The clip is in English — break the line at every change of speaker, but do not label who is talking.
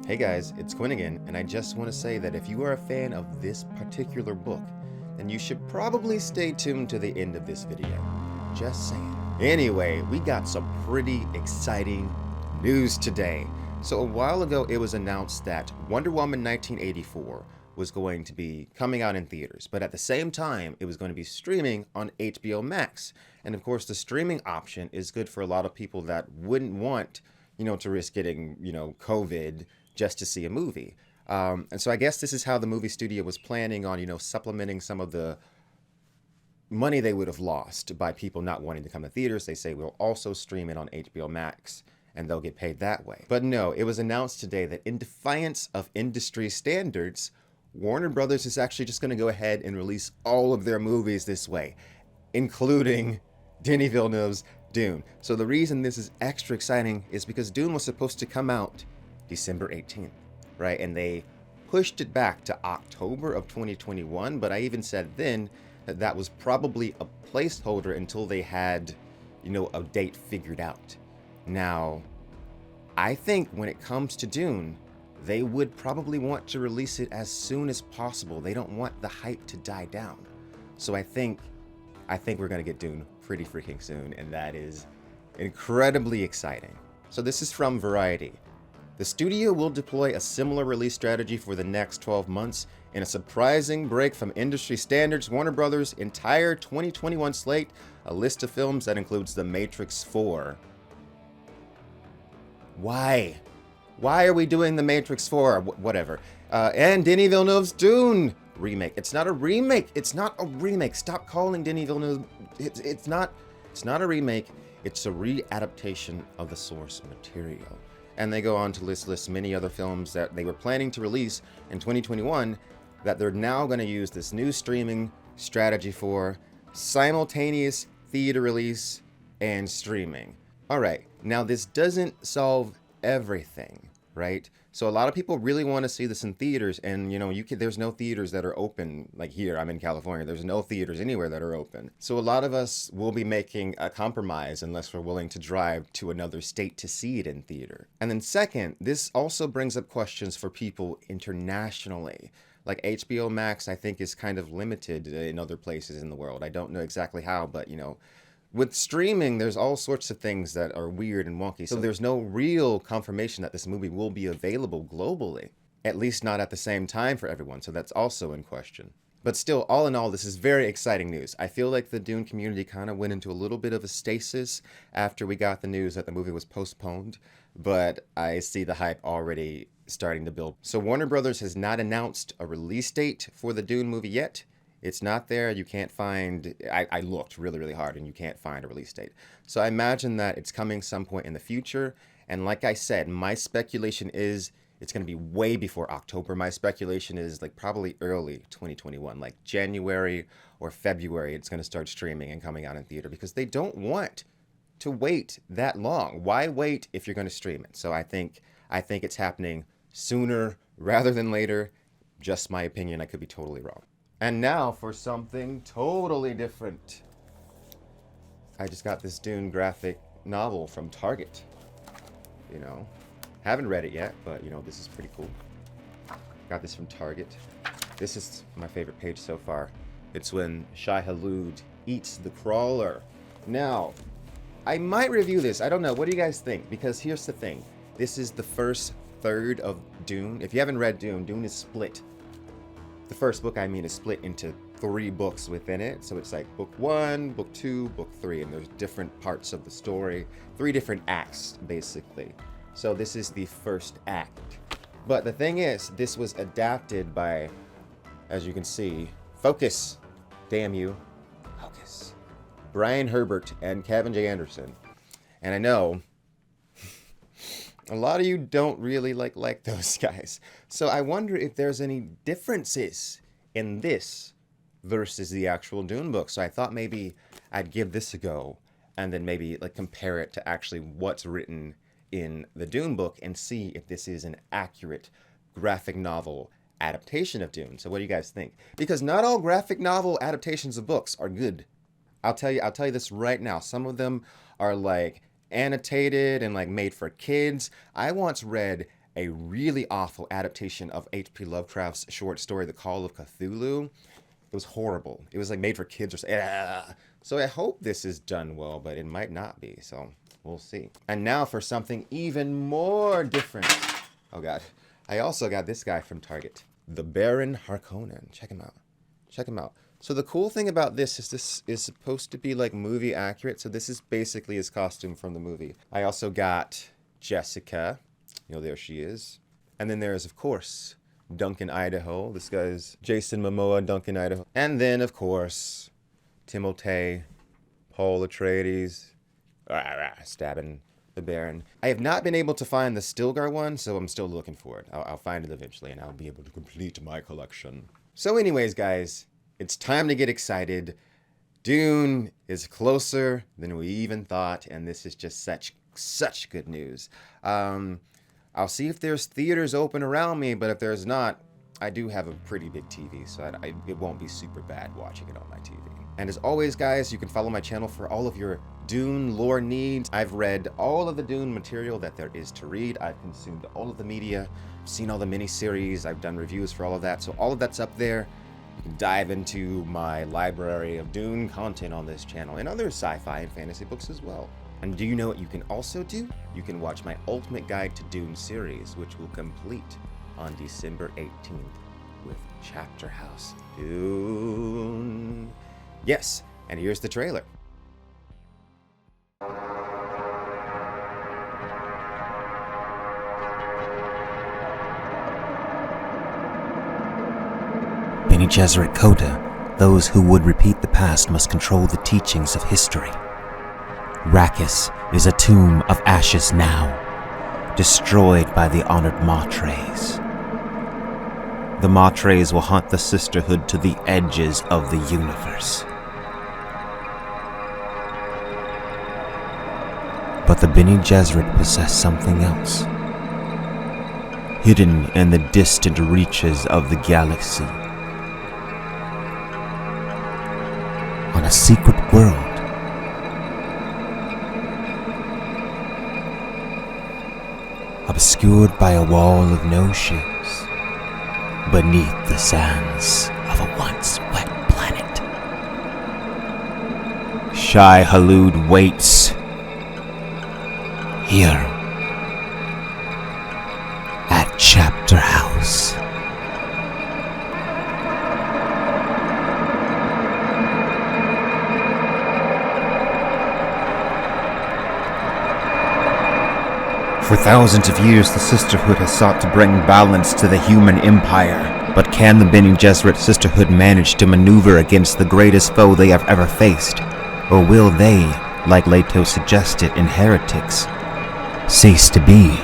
Hey guys, it's Quinn again, and I just want to say that if you are a fan of this particular book, then you should probably stay tuned to the end of this video. Just saying. Anyway, we got some pretty exciting news today. So a while ago, it was announced that Wonder Woman 1984 was going to be coming out in theaters, but at the same time, it was going to be streaming on HBO Max. And of course, the streaming option is good for a lot of people that wouldn't want, to risk getting, COVID just to see a movie. And so I guess this is how the movie studio was planning on, supplementing some of the money they would have lost by people not wanting to come to theaters. They say we'll also stream it on HBO Max and they'll get paid that way. But no, it was announced today that in defiance of industry standards, Warner Brothers is actually just going to go ahead and release all of their movies this way, including Denis Villeneuve's Dune. So the reason this is extra exciting is because Dune was supposed to come out December 18th, right? And they pushed it back to October of 2021, but I even said then that that was probably a placeholder until they had, a date figured out. Now, I think when it comes to Dune, they would probably want to release it as soon as possible. They don't want the hype to die down. So I think we're gonna get Dune pretty freaking soon, and that is incredibly exciting. So this is from Variety. The studio will deploy a similar release strategy for the next 12 months. In a surprising break from industry standards, Warner Brothers' entire 2021 slate, a list of films that includes The Matrix 4. Why? Why are we doing The Matrix 4? Whatever. And Denis Villeneuve's Dune remake. It's not a remake. It's not a remake. Stop calling Denis Villeneuve. It's not a remake. It's a readaptation of the source material. And they go on to list many other films that they were planning to release in 2021 that they're now going to use this new streaming strategy for: simultaneous theater release and streaming. All right, now this doesn't solve everything, right? So a lot of people really want to see this in theaters, and there's no theaters that are open. Like here, I'm in California, there's no theaters anywhere that are open. So a lot of us will be making a compromise unless we're willing to drive to another state to see it in theater. And then second, this also brings up questions for people internationally. Like HBO Max, I think, is kind of limited in other places in the world. I don't know exactly how, but with streaming, there's all sorts of things that are weird and wonky. So there's no real confirmation that this movie will be available globally, at least not at the same time for everyone. So that's also in question. But still, all in all, this is very exciting news. I feel like the Dune community kind of went into a little bit of a stasis after we got the news that the movie was postponed, but I see the hype already starting to build. So Warner Brothers has not announced a release date for the Dune movie yet. It's not there. You can't find, I looked really, really hard and you can't find a release date. So I imagine that it's coming some point in the future. And like I said, my speculation is it's going to be way before October. My speculation is like probably early 2021, like January or February, it's going to start streaming and coming out in theater because they don't want to wait that long. Why wait if you're going to stream it? So I think it's happening sooner rather than later. Just my opinion. I could be totally wrong. And now for something totally different. I just got this Dune graphic novel from Target. Haven't read it yet, but this is pretty cool. Got this from Target. This is my favorite page so far. It's when Shai Hulud eats the crawler. Now, I might review this. I don't know. What do you guys think? Because here's the thing. This is the first third of Dune. If you haven't read Dune, Dune is split. The first book, is split into 3 books within it. So it's like book 1, book 2, book 3, and there's different parts of the story, 3 different acts, basically. So this is the first act. But the thing is, this was adapted by, as you can see, focus, damn you, focus, Brian Herbert and Kevin J. Anderson. And I know a lot of you don't really like those guys. So I wonder if there's any differences in this versus the actual Dune book. So I thought maybe I'd give this a go and then maybe compare it to actually what's written in the Dune book and see if this is an accurate graphic novel adaptation of Dune. So what do you guys think? Because not all graphic novel adaptations of books are good. I'll tell you this right now. Some of them are annotated and made for kids. I once read a really awful adaptation of H.P. Lovecraft's short story, The Call of Cthulhu. It was horrible. It was like made for kids or something. So I hope this is done well, but it might not be. So we'll see. And now for something even more different. Oh God. I also got this guy from Target. The Baron Harkonnen. Check him out. Check him out. So the cool thing about this is supposed to be like movie accurate. So this is basically his costume from the movie. I also got Jessica. You know, there she is. And then there's, of course, Duncan, Idaho. This guy's Jason Momoa, Duncan, Idaho. And then, of course, Timothée, Paul Atreides, stabbing the Baron. I have not been able to find the Stilgar one, so I'm still looking for it. I'll find it eventually, and I'll be able to complete my collection. So anyways, guys, it's time to get excited. Dune is closer than we even thought, and this is just such good news. I'll see if there's theaters open around me, but if there's not, I do have a pretty big TV, so it won't be super bad watching it on my TV. And as always, guys, you can follow my channel for all of your Dune lore needs. I've read all of the Dune material that there is to read. I've consumed all of the media, seen all the miniseries. I've done reviews for all of that, so all of that's up there. You can dive into my library of Dune content on this channel and other sci-fi and fantasy books as well. And do you know what you can also do? You can watch my Ultimate Guide to Dune series, which will complete on December 18th with Chapter House Dune. Yes, and here's the trailer.
Bene Gesserit Coda, those who would repeat the past must control the teachings of history. Arrakis is a tomb of ashes now, destroyed by the honored Matres. The Matres will haunt the Sisterhood to the edges of the universe. But the Bene Gesserit possess something else, hidden in the distant reaches of the galaxy. On a secret world, obscured by a wall of no ships, beneath the sands of a once wet planet, Shai Hulud waits here at Chapter House. For thousands of years, the Sisterhood has sought to bring balance to the human empire. But can the Bene Gesserit Sisterhood manage to maneuver against the greatest foe they have ever faced? Or will they, like Leto suggested in Heretics, cease to be?